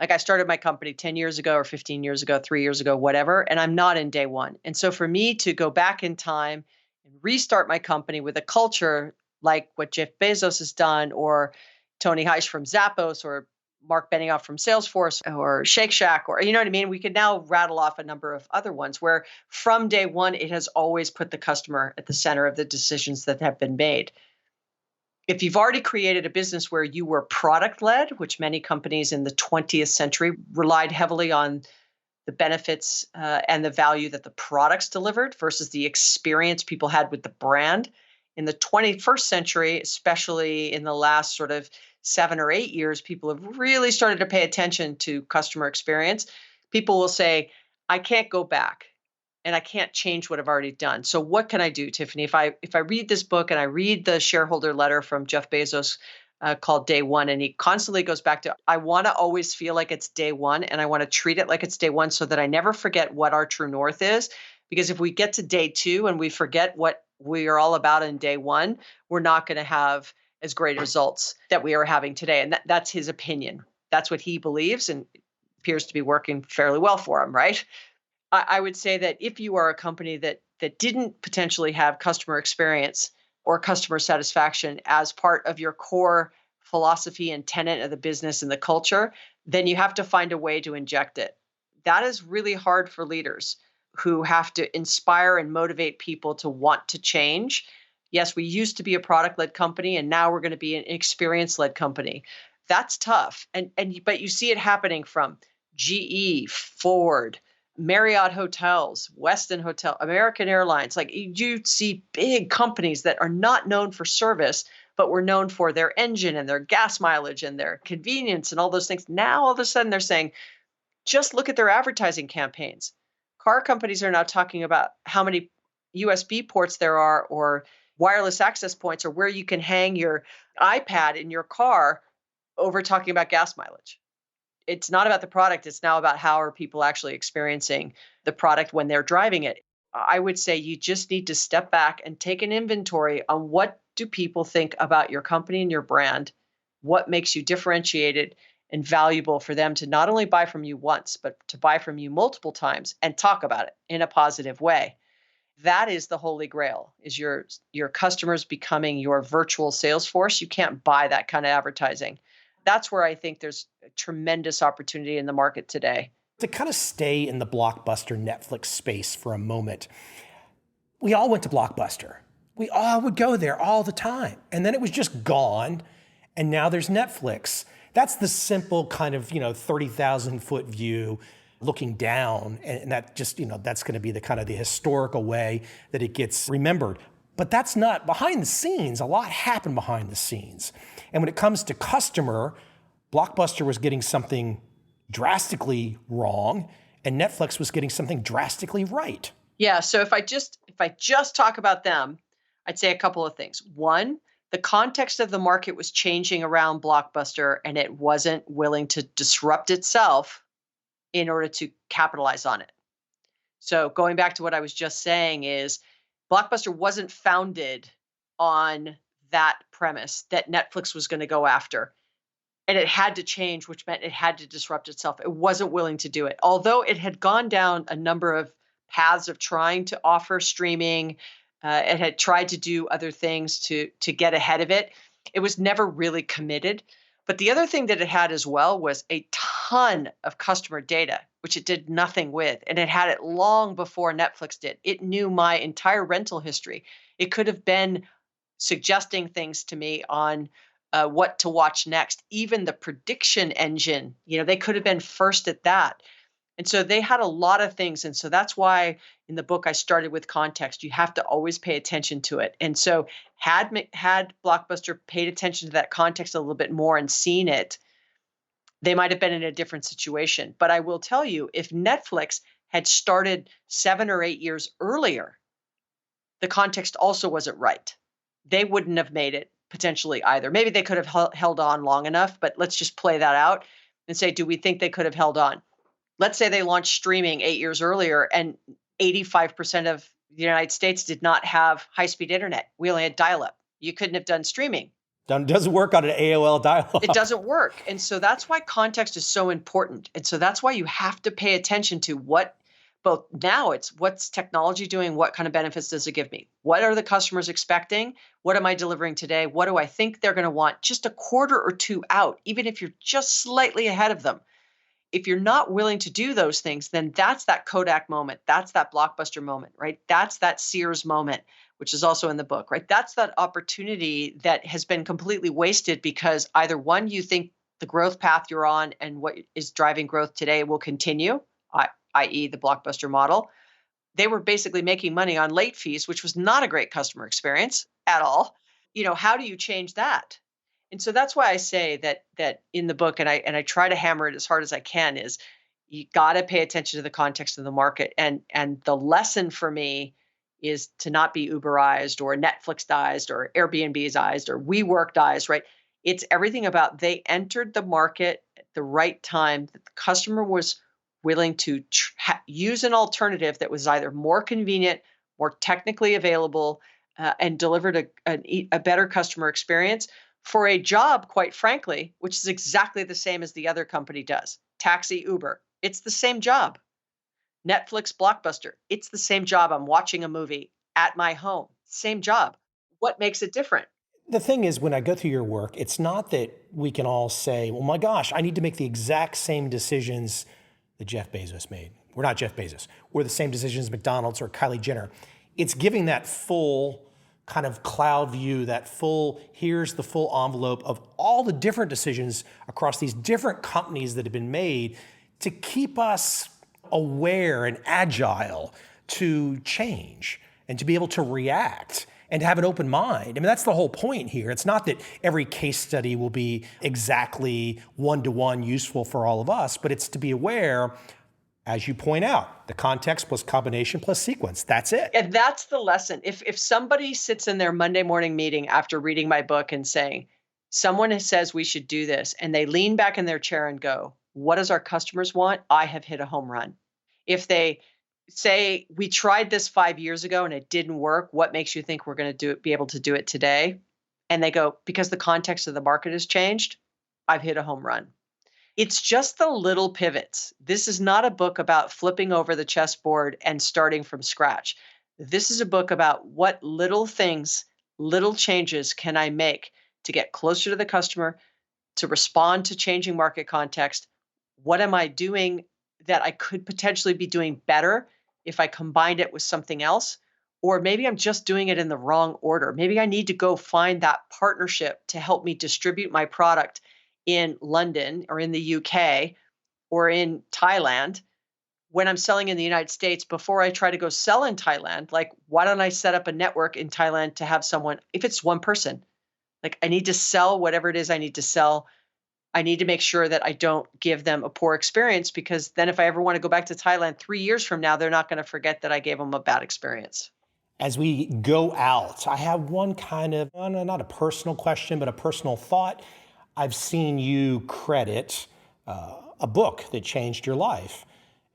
Like I started my company 10 years ago or 15 years ago, 3 years ago, whatever, and I'm not in day one. And so for me to go back in time and restart my company with a culture like what Jeff Bezos has done or Tony Heish from Zappos or Mark Benioff from Salesforce or Shake Shack, or you know what I mean? We could now rattle off a number of other ones where from day one, it has always put the customer at the center of the decisions that have been made. If you've already created a business where you were product led, which many companies in the 20th century relied heavily on the benefits and the value that the products delivered versus the experience people had with the brand. In the 21st century, especially in the last sort of 7 or 8 years, people have really started to pay attention to customer experience. People will say, I can't go back and I can't change what I've already done. So what can I do, Tiffani? If I read this book and I read the shareholder letter from Jeff Bezos called Day One, and he constantly goes back to, I want to always feel like it's day one and I want to treat it like it's day one so that I never forget what our true north is. Because if we get to day two and we forget what we are all about in day one, we're not going to have as great results that we are having today. And that's his opinion. That's what he believes and appears to be working fairly well for him, right? I would say that if you are a company that didn't potentially have customer experience or customer satisfaction as part of your core philosophy and tenet of the business and the culture, then you have to find a way to inject it. That is really hard for leaders who have to inspire and motivate people to want to change. Yes, we used to be a product-led company, and now we're going to be an experience-led company. That's tough. But you see it happening from GE, Ford, Marriott Hotels, Westin Hotel, American Airlines. Like you see big companies that are not known for service, but were known for their engine and their gas mileage and their convenience and all those things. Now all of a sudden they're saying, just look at their advertising campaigns. Car companies are now talking about how many USB ports there are or wireless access points or where you can hang your iPad in your car over talking about gas mileage. It's not about the product. It's now about how are people actually experiencing the product when they're driving it. I would say you just need to step back and take an inventory on what do people think about your company and your brand, what makes you differentiated, and valuable for them to not only buy from you once, but to buy from you multiple times and talk about it in a positive way. That is the holy grail, is your customers becoming your virtual sales force. You can't buy that kind of advertising. That's where I think there's a tremendous opportunity in the market today. To kind of stay in the Blockbuster Netflix space for a moment, we all went to Blockbuster. We all would go there all the time. And then it was just gone. And now there's Netflix. That's the simple kind of, 30,000 foot view looking down. And that just, that's going to be the kind of the historical way that it gets remembered. But that's not behind the scenes. A lot happened behind the scenes. And when it comes to customer, Blockbuster was getting something drastically wrong and Netflix was getting something drastically right. Yeah, so if I just talk about them, I'd say a couple of things. One, the context of the market was changing around Blockbuster and it wasn't willing to disrupt itself in order to capitalize on it. So going back to what I was just saying is Blockbuster wasn't founded on that premise that Netflix was going to go after. And it had to change, which meant it had to disrupt itself. It wasn't willing to do it. Although it had gone down a number of paths of trying to offer streaming, it had tried to do other things to get ahead of it. It was never really committed. But the other thing that it had as well was a ton of customer data, which it did nothing with. And it had it long before Netflix did. It knew my entire rental history. It could have been suggesting things to me on what to watch next. Even the prediction engine, they could have been first at that. And so they had a lot of things. And so that's why in the book I started with context. You have to always pay attention to it. And so had Blockbuster paid attention to that context a little bit more and seen it, they might have been in a different situation. But I will tell you, if Netflix had started 7 or 8 years earlier, the context also wasn't right. They wouldn't have made it potentially either. Maybe they could have held on long enough, but let's just play that out and say, do we think they could have held on? Let's say they launched streaming 8 years earlier and 85% of the United States did not have high-speed internet. We only had dial-up. You couldn't have done streaming. It doesn't work on an AOL dial-up. It doesn't work. And so that's why context is so important. And so that's why you have to pay attention to both now it's what's technology doing? What kind of benefits does it give me? What are the customers expecting? What am I delivering today? What do I think they're going to want just a quarter or two out, even if you're just slightly ahead of them? If you're not willing to do those things, then that's that Kodak moment. That's that Blockbuster moment, right? That's that Sears moment, which is also in the book, right? That's that opportunity that has been completely wasted because either one, you think the growth path you're on and what is driving growth today will continue, i.e. the Blockbuster model. They were basically making money on late fees, which was not a great customer experience at all. How do you change that? And so that's why I say that in the book, and I try to hammer it as hard as I can, is you got to pay attention to the context of the market. And the lesson for me is to not be Uberized or Netflixized or Airbnbized or WeWorkedized, right? It's everything about they entered the market at the right time, that the customer was willing to use an alternative that was either more convenient, more technically available, and delivered a better customer experience for a job, quite frankly, which is exactly the same as the other company does. Taxi, Uber, it's the same job. Netflix, Blockbuster, it's the same job. I'm watching a movie at my home, same job. What makes it different? The thing is, when I go through your work, it's not that we can all say, well, my gosh, I need to make the exact same decisions that Jeff Bezos made. We're not Jeff Bezos. We're the same decisions McDonald's or Kylie Jenner. It's giving that full kind of cloud view, here's the full envelope of all the different decisions across these different companies that have been made to keep us aware and agile to change and to be able to react and to have an open mind. I mean, that's the whole point here. It's not that every case study will be exactly one-to-one useful for all of us, but it's to be aware, as you point out, the context plus combination plus sequence. That's it. And that's the lesson. If somebody sits in their Monday morning meeting after reading my book and saying, someone says we should do this, and they lean back in their chair and go, what does our customers want? I have hit a home run. If they say, we tried this 5 years ago and it didn't work, what makes you think we're going to be able to do it today? And they go, because the context of the market has changed, I've hit a home run. It's just the little pivots. This is not a book about flipping over the chessboard and starting from scratch. This is a book about what little things, little changes can I make to get closer to the customer, to respond to changing market context. What am I doing that I could potentially be doing better if I combined it with something else? Or maybe I'm just doing it in the wrong order. Maybe I need to go find that partnership to help me distribute my product in London or in the UK or in Thailand when I'm selling in the United States before I try to go sell in Thailand. Like, why don't I set up a network in Thailand to have someone, if it's one person, like I need to sell whatever it is I need to sell. I need to make sure that I don't give them a poor experience, because then if I ever want to go back to Thailand 3 years from now, they're not going to forget that I gave them a bad experience. As we go out, I have one kind of, not a personal question, but a personal thought. I've seen you credit a book that changed your life.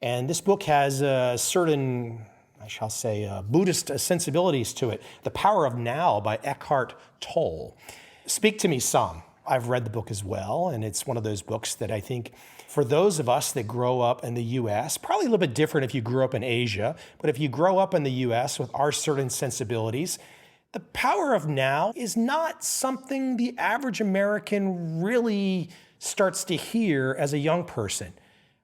And this book has a certain, I shall say, Buddhist sensibilities to it. The Power of Now by Eckhart Tolle. Speak to me some. I've read the book as well, and it's one of those books that I think for those of us that grow up in the U.S., probably a little bit different if you grew up in Asia, but if you grow up in the U.S. with our certain sensibilities, the power of now is not something the average American really starts to hear as a young person.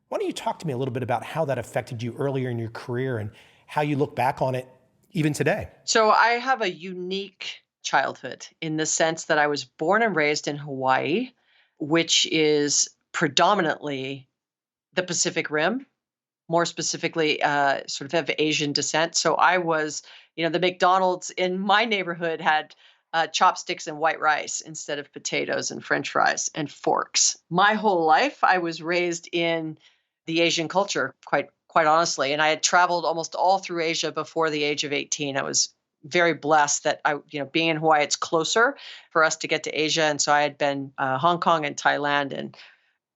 Why don't you talk to me a little bit about how that affected you earlier in your career and how you look back on it even today? So I have a unique childhood in the sense that I was born and raised in Hawaii, which is predominantly the Pacific Rim, more specifically, sort of Asian descent. So I was, the McDonald's in my neighborhood had chopsticks and white rice instead of potatoes and French fries and forks. My whole life, I was raised in the Asian culture, quite honestly, and I had traveled almost all through Asia before the age of 18. I was very blessed that being in Hawaii, it's closer for us to get to Asia, and so I had been Hong Kong and Thailand and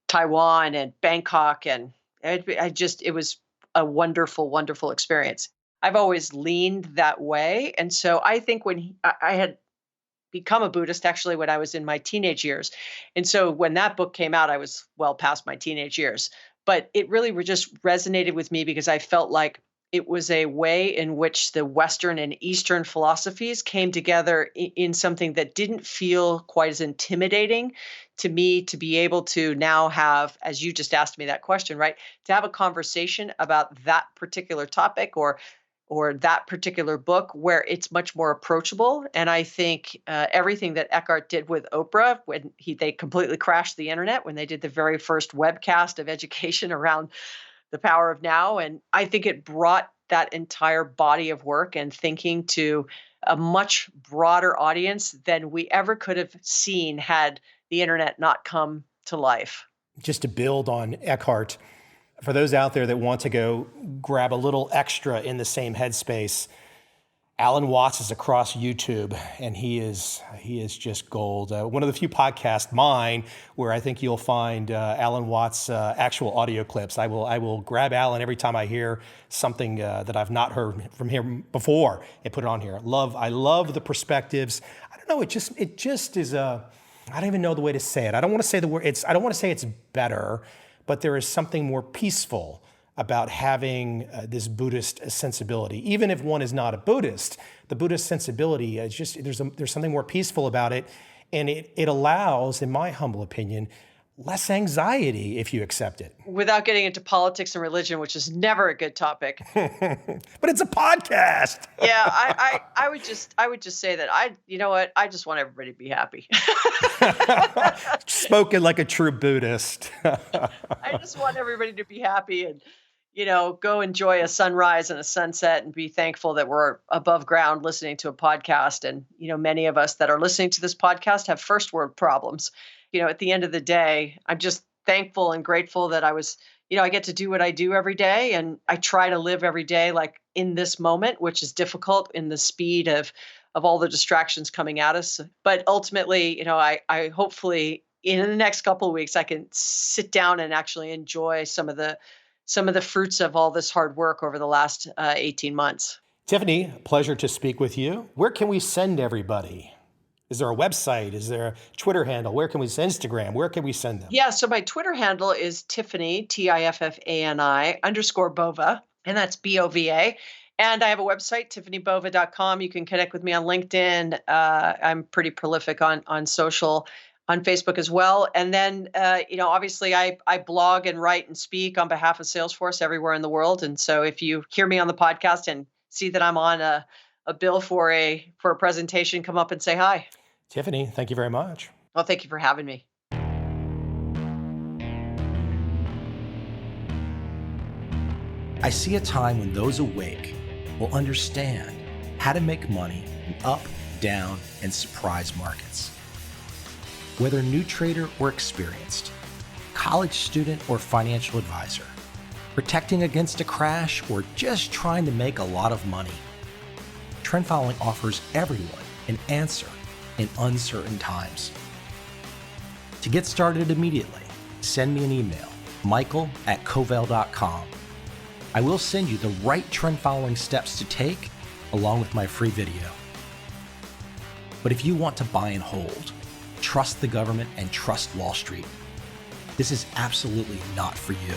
Taiwan and Bangkok, and it was a wonderful, wonderful experience. I've always leaned that way. And so I think when I had become a Buddhist actually when I was in my teenage years. And so when that book came out, I was well past my teenage years. But it really just resonated with me because I felt like it was a way in which the Western and Eastern philosophies came together in something that didn't feel quite as intimidating to me, to be able to now have, as you just asked me that question, right? To have a conversation about that particular topic or that particular book where it's much more approachable. And I think everything that Eckhart did with Oprah, when they completely crashed the internet, when they did the very first webcast of education around the power of now. And I think it brought that entire body of work and thinking to a much broader audience than we ever could have seen had the internet not come to life. Just to build on Eckhart, for those out there that want to go grab a little extra in the same headspace, Alan Watts is across YouTube, and he is just gold. One of the few podcasts, mine, where I think you'll find Alan Watts' actual audio clips. I will grab Alan every time I hear something that I've not heard from him before and put it on here. I love the perspectives. I don't know. It just is a. I don't even know the way to say it. I don't want to say the word. I don't want to say it's better, but there is something more peaceful about having this Buddhist sensibility. Even if one is not a Buddhist, the Buddhist sensibility is just, there's something more peaceful about it. And it allows, in my humble opinion, less anxiety if you accept it. Without getting into politics and religion, which is never a good topic. But it's a podcast. Yeah, I would just say that I just want everybody to be happy. Spoken like a true Buddhist. I just want everybody to be happy and go enjoy a sunrise and a sunset and be thankful that we're above ground listening to a podcast. And, many of us that are listening to this podcast have first world problems. At the end of the day, I'm just thankful and grateful that I get to do what I do every day. And I try to live every day like in this moment, which is difficult in the speed of all the distractions coming at us. But ultimately, I hopefully in the next couple of weeks, I can sit down and actually enjoy some of the fruits of all this hard work over the last 18 months. Tiffani, pleasure to speak with you. Where can we send everybody? Is there a website? Is there a Twitter handle? Where can we send Instagram? Where can we send them? Yeah, so my Twitter handle is Tiffani, Tiffani _Bova, and that's Bova. And I have a website, tiffanybova.com. You can connect with me on LinkedIn. I'm pretty prolific on social, on Facebook as well. And then, obviously I blog and write and speak on behalf of Salesforce everywhere in the world. And so if you hear me on the podcast and see that I'm on a bill for a presentation, come up and say hi. Tiffani, thank you very much. Well, thank you for having me. I see a time when those awake will understand how to make money in up, down, and surprise markets. Whether new trader or experienced, college student or financial advisor, protecting against a crash or just trying to make a lot of money, trend following offers everyone an answer in uncertain times. To get started immediately, send me an email, michael@covel.com. I will send you the right trend following steps to take along with my free video. But if you want to buy and hold, trust the government and trust Wall Street, this is absolutely not for you.